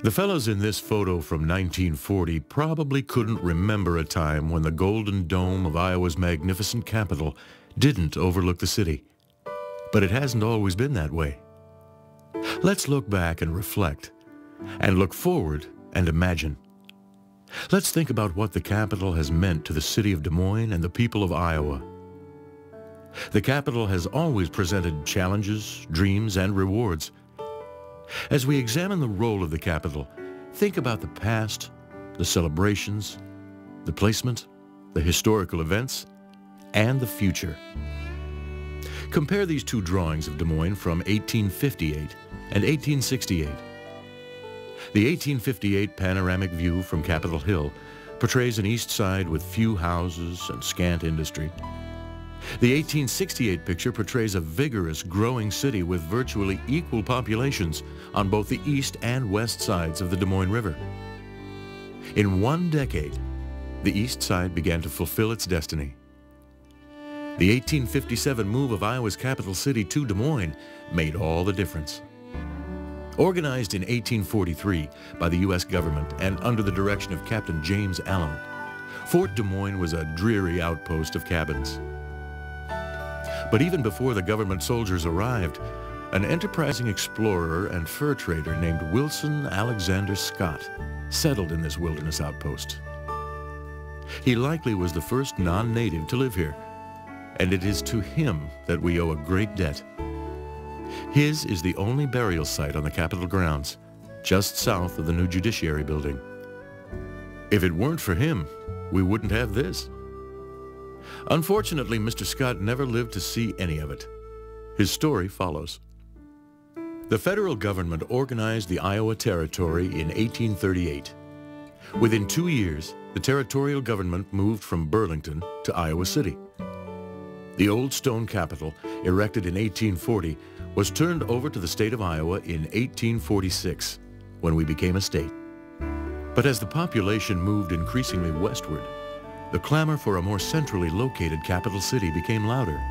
The fellows in this photo from 1940 probably couldn't remember a time when the golden dome of Iowa's magnificent capital didn't overlook the city. But it hasn't always been that way. Let's look back and reflect, and look forward and imagine. Let's think about what the capital has meant to the city of Des Moines and the people of Iowa. The capital has always presented challenges, dreams, and rewards. As we examine the role of the capital, think about the past, the celebrations, the placement, the historical events, and the future. Compare these two drawings of Des Moines from 1858 and 1868. The 1858 panoramic view from Capitol Hill portrays an east side with few houses and scant industry. The 1868 picture portrays a vigorous, growing city with virtually equal populations on both the east and west sides of the Des Moines River. In one decade, the east side began to fulfill its destiny. The 1857 move of Iowa's capital city to Des Moines made all the difference. Organized in 1843 by the U.S. government and under the direction of Captain James Allen, Fort Des Moines was a dreary outpost of cabins. But even before the government soldiers arrived, an enterprising explorer and fur trader named Wilson Alexander Scott settled in this wilderness outpost. He likely was the first non-native to live here, and it is to him that we owe a great debt. His is the only burial site on the Capitol grounds, just south of the new Judiciary Building. If it weren't for him, we wouldn't have this. Unfortunately, Mr. Scott never lived to see any of it. His story follows. The federal government organized the Iowa Territory in 1838. Within 2 years, the territorial government moved from Burlington to Iowa City. The old stone capitol, erected in 1840, was turned over to the state of Iowa in 1846, when we became a state. But as the population moved increasingly westward, the clamor for a more centrally located capital city became louder.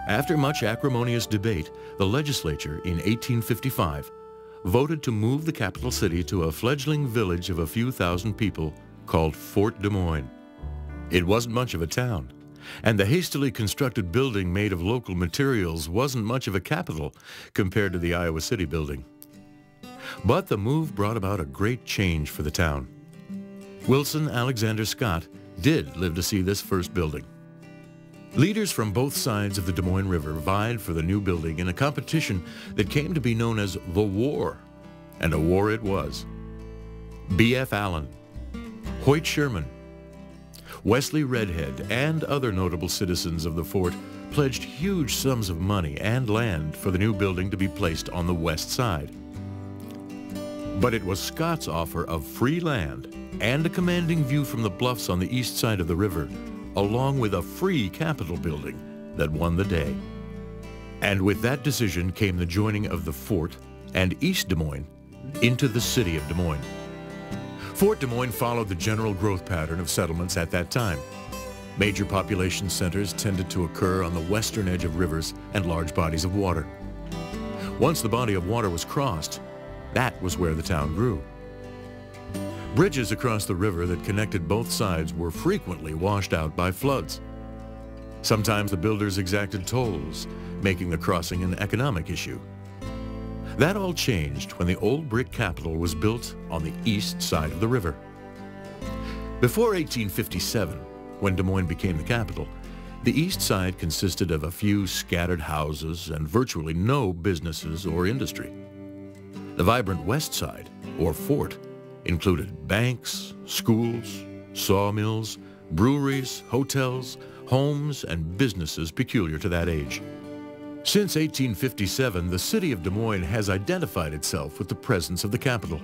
After much acrimonious debate, the legislature in 1855 voted to move the capital city to a fledgling village of a few thousand people called Fort Des Moines. It wasn't much of a town, and the hastily constructed building made of local materials wasn't much of a capital compared to the Iowa City building. But the move brought about a great change for the town. Wilson Alexander Scott did live to see this first building. Leaders from both sides of the Des Moines River vied for the new building in a competition that came to be known as the War, and a war it was. B.F. Allen, Hoyt Sherman, Wesley Redhead, and other notable citizens of the fort pledged huge sums of money and land for the new building to be placed on the west side. But it was Scott's offer of free land and a commanding view from the bluffs on the east side of the river, along with a free Capitol building, that won the day. And with that decision came the joining of the fort and East Des Moines into the city of Des Moines. Fort Des Moines followed the general growth pattern of settlements at that time. Major population centers tended to occur on the western edge of rivers and large bodies of water. Once the body of water was crossed, that was where the town grew. Bridges across the river that connected both sides were frequently washed out by floods. Sometimes the builders exacted tolls, making the crossing an economic issue. That all changed when the old brick capitol was built on the east side of the river. Before 1857, when Des Moines became the capital, the east side consisted of a few scattered houses and virtually no businesses or industry. The vibrant west side, or fort, included banks, schools, sawmills, breweries, hotels, homes, and businesses peculiar to that age. Since 1857, the city of Des Moines has identified itself with the presence of the capital.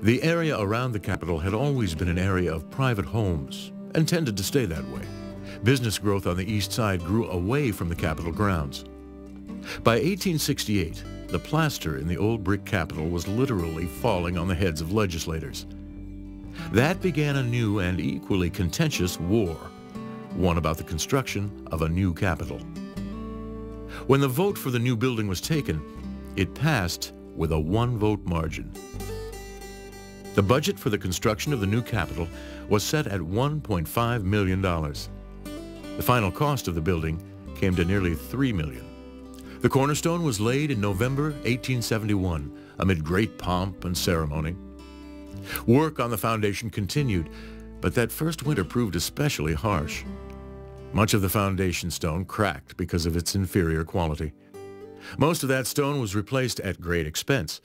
The area around the capital had always been an area of private homes and tended to stay that way. Business growth on the east side grew away from the Capitol grounds. By 1868, the plaster in the old brick capitol was literally falling on the heads of legislators. That began a new and equally contentious war, one about the construction of a new capitol. When the vote for the new building was taken, it passed with a one-vote margin. The budget for the construction of the new Capitol was set at $1.5 million. The final cost of the building came to nearly $3 million. The cornerstone was laid in November 1871 amid great pomp and ceremony. Work on the foundation continued, but that first winter proved especially harsh. Much of the foundation stone cracked because of its inferior quality. Most of that stone was replaced at great expense,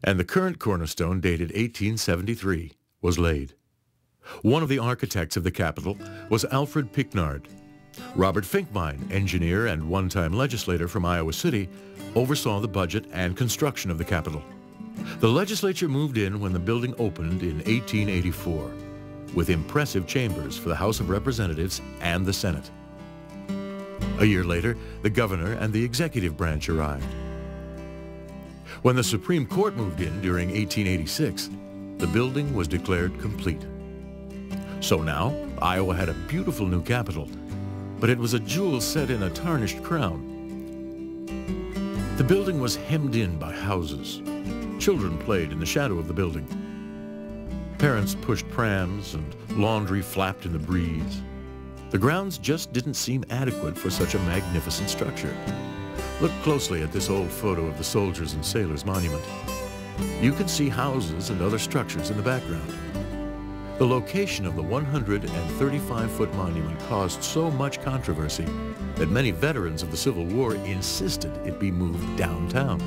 and the current cornerstone, dated 1873, was laid. One of the architects of the Capitol was Alfred Picknard. Robert Finkbein, engineer and one-time legislator from Iowa City, oversaw the budget and construction of the Capitol. The legislature moved in when the building opened in 1884, with impressive chambers for the House of Representatives and the Senate. A year later, the governor and the executive branch arrived. When the Supreme Court moved in during 1886, the building was declared complete. So now, Iowa had a beautiful new Capitol, but it was a jewel set in a tarnished crown. The building was hemmed in by houses. Children played in the shadow of the building. Parents pushed prams and laundry flapped in the breeze. The grounds just didn't seem adequate for such a magnificent structure. Look closely at this old photo of the Soldiers and Sailors Monument. You can see houses and other structures in the background. The location of the 135-foot monument caused so much controversy that many veterans of the Civil War insisted it be moved downtown.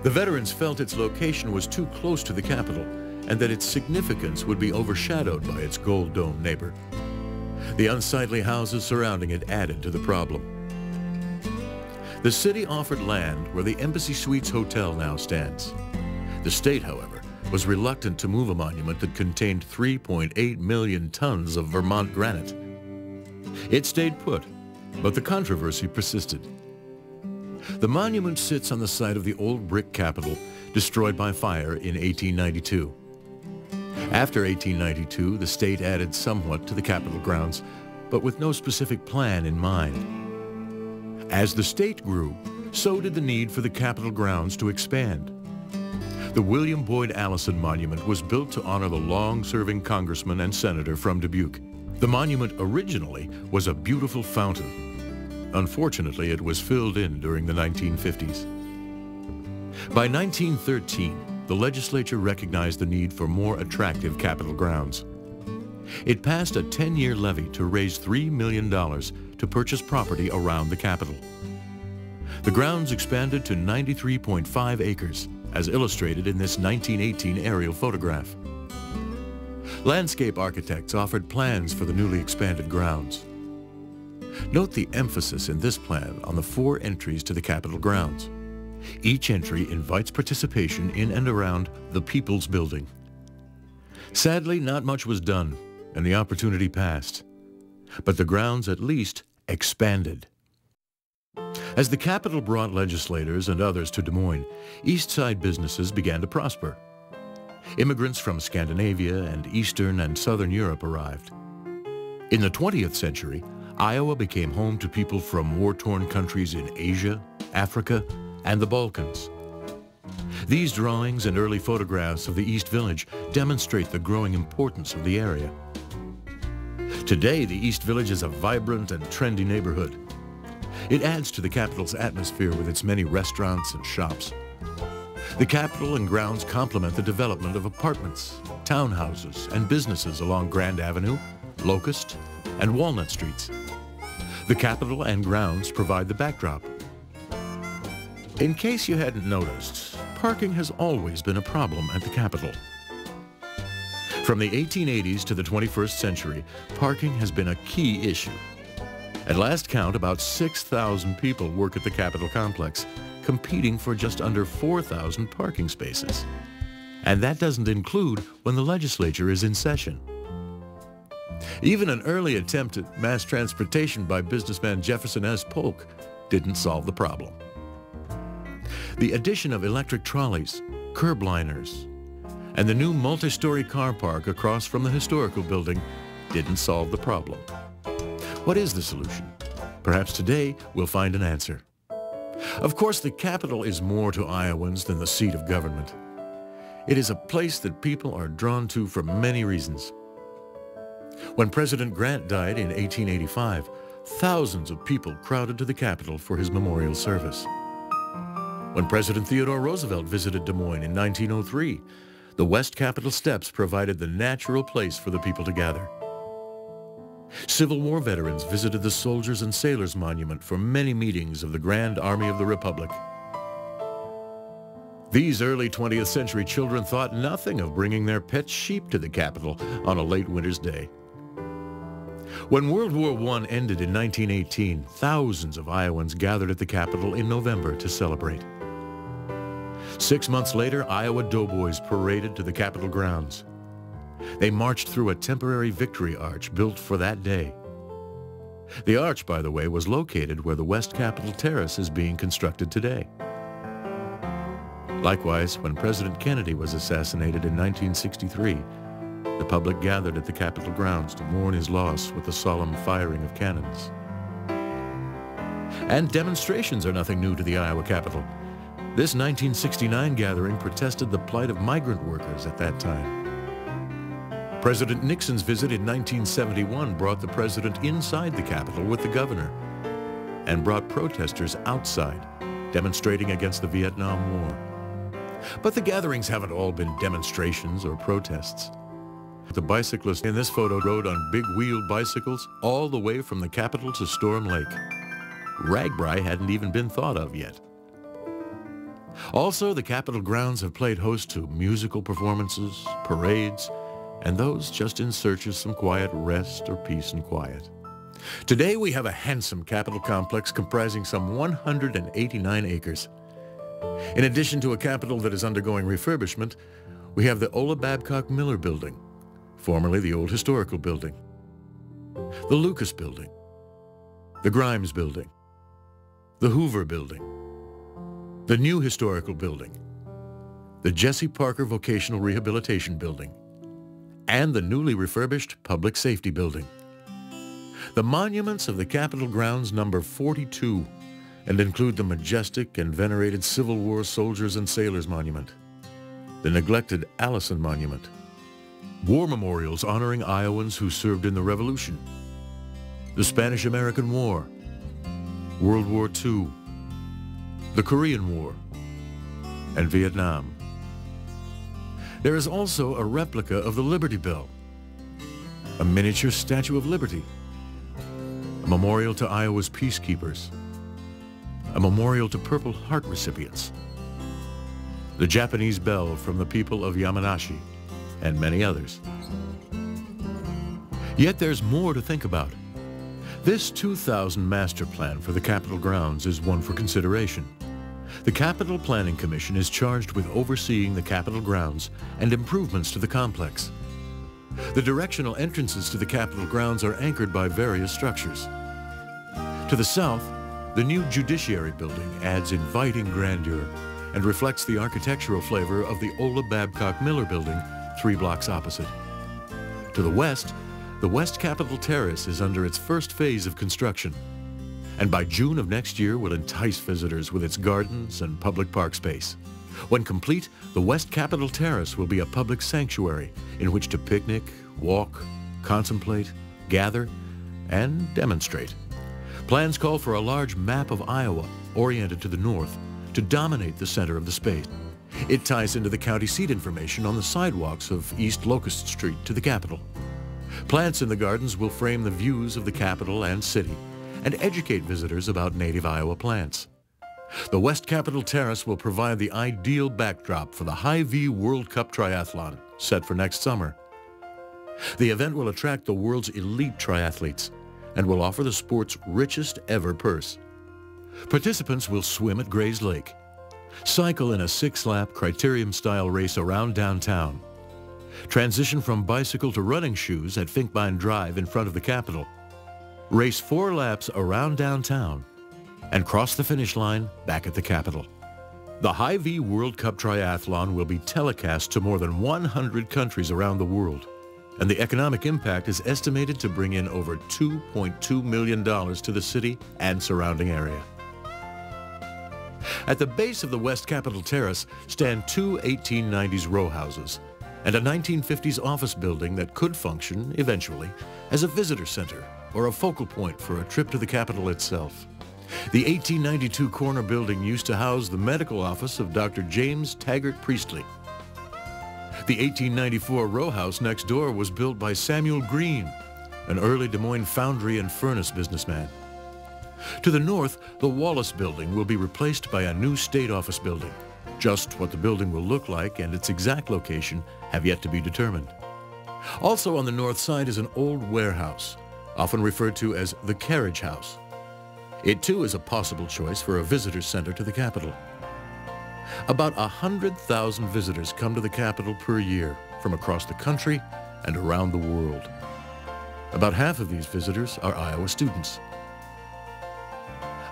The veterans felt its location was too close to the Capitol and that its significance would be overshadowed by its gold dome neighbor. The unsightly houses surrounding it added to the problem. The city offered land where the Embassy Suites Hotel now stands. The state, however, was reluctant to move a monument that contained 3.8 million tons of Vermont granite. It stayed put, but the controversy persisted. The monument sits on the site of the old brick Capitol, destroyed by fire in 1892. After 1892, the state added somewhat to the Capitol grounds, but with no specific plan in mind. As the state grew, so did the need for the Capitol grounds to expand. The William Boyd Allison Monument was built to honor the long-serving congressman and senator from Dubuque. The monument originally was a beautiful fountain. Unfortunately, it was filled in during the 1950s. By 1913, the legislature recognized the need for more attractive Capitol grounds. It passed a 10-year levy to raise $3 million to purchase property around the Capitol. The grounds expanded to 93.5 acres, as illustrated in this 1918 aerial photograph. Landscape architects offered plans for the newly expanded grounds. Note the emphasis in this plan on the 4 entries to the Capitol grounds. Each entry invites participation in and around the People's Building. Sadly, not much was done, and the opportunity passed. But the grounds at least expanded. As the Capitol brought legislators and others to Des Moines, East Side businesses began to prosper. Immigrants from Scandinavia and Eastern and Southern Europe arrived. In the 20th century, Iowa became home to people from war-torn countries in Asia, Africa, and the Balkans. These drawings and early photographs of the East Village demonstrate the growing importance of the area. Today, the East Village is a vibrant and trendy neighborhood. It adds to the Capitol's atmosphere with its many restaurants and shops. The Capitol and grounds complement the development of apartments, townhouses, and businesses along Grand Avenue, Locust, and Walnut Streets. The Capitol and grounds provide the backdrop. In case you hadn't noticed, parking has always been a problem at the Capitol. From the 1880s to the 21st century, parking has been a key issue. At last count, about 6,000 people work at the Capitol complex, competing for just under 4,000 parking spaces. And that doesn't include when the legislature is in session. Even an early attempt at mass transportation by businessman Jefferson S. Polk didn't solve the problem. The addition of electric trolleys, curb liners, and the new multi-story car park across from the historical building didn't solve the problem. What is the solution? Perhaps today we'll find an answer. Of course, the Capitol is more to Iowans than the seat of government. It is a place that people are drawn to for many reasons. When President Grant died in 1885, thousands of people crowded to the Capitol for his memorial service. When President Theodore Roosevelt visited Des Moines in 1903, the West Capitol steps provided the natural place for the people to gather. Civil War veterans visited the Soldiers and Sailors Monument for many meetings of the Grand Army of the Republic. These early 20th century children thought nothing of bringing their pet sheep to the Capitol on a late winter's day. When World War I ended in 1918, thousands of Iowans gathered at the Capitol in November to celebrate. 6 months later, Iowa doughboys paraded to the Capitol grounds. They marched through a temporary victory arch built for that day. The arch, by the way, was located where the West Capitol Terrace is being constructed today. Likewise, when President Kennedy was assassinated in 1963, the public gathered at the Capitol grounds to mourn his loss with a solemn firing of cannons. And demonstrations are nothing new to the Iowa Capitol. This 1969 gathering protested the plight of migrant workers at that time. President Nixon's visit in 1971 brought the president inside the Capitol with the governor and brought protesters outside, demonstrating against the Vietnam War. But the gatherings haven't all been demonstrations or protests. The bicyclists in this photo rode on big-wheeled bicycles all the way from the Capitol to Storm Lake. RAGBRAI hadn't even been thought of yet. Also, the Capitol grounds have played host to musical performances, parades, and those just in search of some quiet rest or peace and quiet. Today, we have a handsome Capitol complex comprising some 189 acres. In addition to a Capitol that is undergoing refurbishment, we have the Ola Babcock Miller Building, formerly the Old Historical Building, the Lucas Building, the Grimes Building, the Hoover Building, the New Historical Building, the Jesse Parker Vocational Rehabilitation Building, and the newly refurbished Public Safety Building. The monuments of the Capitol grounds number 42 and include the majestic and venerated Civil War Soldiers and Sailors Monument, the neglected Allison Monument, war memorials honoring Iowans who served in the Revolution, the Spanish-American War, World War II, the Korean War, and Vietnam. There is also a replica of the Liberty Bell, a miniature Statue of Liberty, a memorial to Iowa's peacekeepers, a memorial to Purple Heart recipients, the Japanese bell from the people of Yamanashi, and many others. Yet there's more to think about. This 2000 master plan for the Capitol grounds is one for consideration. The Capitol Planning Commission is charged with overseeing the Capitol grounds and improvements to the complex. The directional entrances to the Capitol grounds are anchored by various structures. To the south, the new Judiciary Building adds inviting grandeur and reflects the architectural flavor of the Ola Babcock Miller Building 3 blocks opposite. To the west, the West Capitol Terrace is under its first phase of construction, and by June of next year will entice visitors with its gardens and public park space. When complete, the West Capitol Terrace will be a public sanctuary in which to picnic, walk, contemplate, gather, and demonstrate. Plans call for a large map of Iowa, oriented to the north, to dominate the center of the space. It ties into the county seat information on the sidewalks of East Locust Street to the Capitol. Plants in the gardens will frame the views of the Capitol and city and educate visitors about native Iowa plants. The West Capitol Terrace will provide the ideal backdrop for the Hy-Vee World Cup Triathlon, set for next summer. The event will attract the world's elite triathletes and will offer the sport's richest ever purse. Participants will swim at Grays Lake, cycle in a 6-lap criterium-style race around downtown, transition from bicycle to running shoes at Finkbein Drive in front of the Capitol, race 4 laps around downtown, and cross the finish line back at the Capitol. The Hy-Vee World Cup Triathlon will be telecast to more than 100 countries around the world, and the economic impact is estimated to bring in over $2.2 million to the city and surrounding area. At the base of the West Capitol Terrace stand two 1890s row houses and a 1950s office building that could function, eventually, as a visitor center or a focal point for a trip to the Capitol itself. The 1892 corner building used to house the medical office of Dr. James Taggart Priestley. The 1894 row house next door was built by Samuel Green, an early Des Moines foundry and furnace businessman. To the north, the Wallace Building will be replaced by a new state office building. Just what the building will look like and its exact location have yet to be determined. Also on the north side is an old warehouse, often referred to as the Carriage House. It too is a possible choice for a visitor center to the Capitol. About 100,000 visitors come to the Capitol per year from across the country and around the world. About half of these visitors are Iowa students.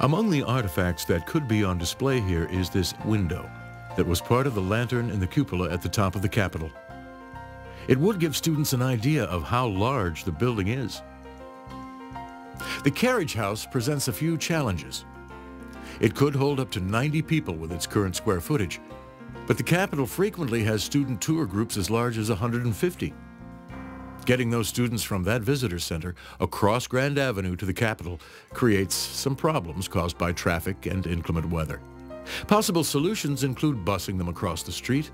Among the artifacts that could be on display here is this window that was part of the lantern in the cupola at the top of the Capitol. It would give students an idea of how large the building is. The Carriage House presents a few challenges. It could hold up to 90 people with its current square footage, but the Capitol frequently has student tour groups as large as 150. Getting those students from that visitor center across Grand Avenue to the Capitol creates some problems caused by traffic and inclement weather. Possible solutions include busing them across the street,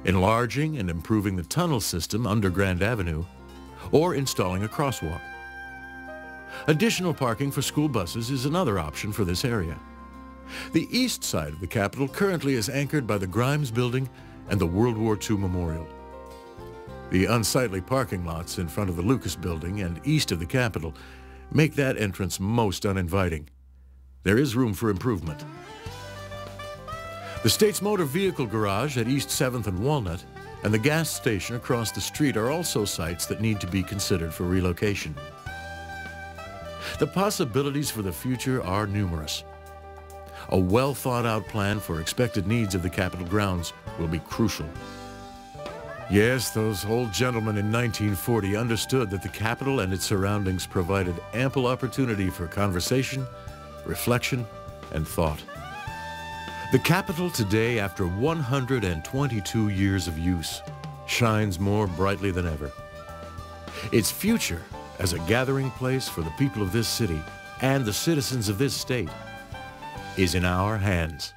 enlarging and improving the tunnel system under Grand Avenue, or installing a crosswalk. Additional parking for school buses is another option for this area. The east side of the Capitol currently is anchored by the Grimes Building and the World War II Memorial. The unsightly parking lots in front of the Lucas Building and east of the Capitol make that entrance most uninviting. There is room for improvement. The state's motor vehicle garage at East 7th and Walnut and the gas station across the street are also sites that need to be considered for relocation. The possibilities for the future are numerous. A well-thought-out plan for expected needs of the Capitol grounds will be crucial. Yes, those old gentlemen in 1940 understood that the Capitol and its surroundings provided ample opportunity for conversation, reflection, and thought. The Capitol today, after 122 years of use, shines more brightly than ever. Its future as a gathering place for the people of this city and the citizens of this state is in our hands.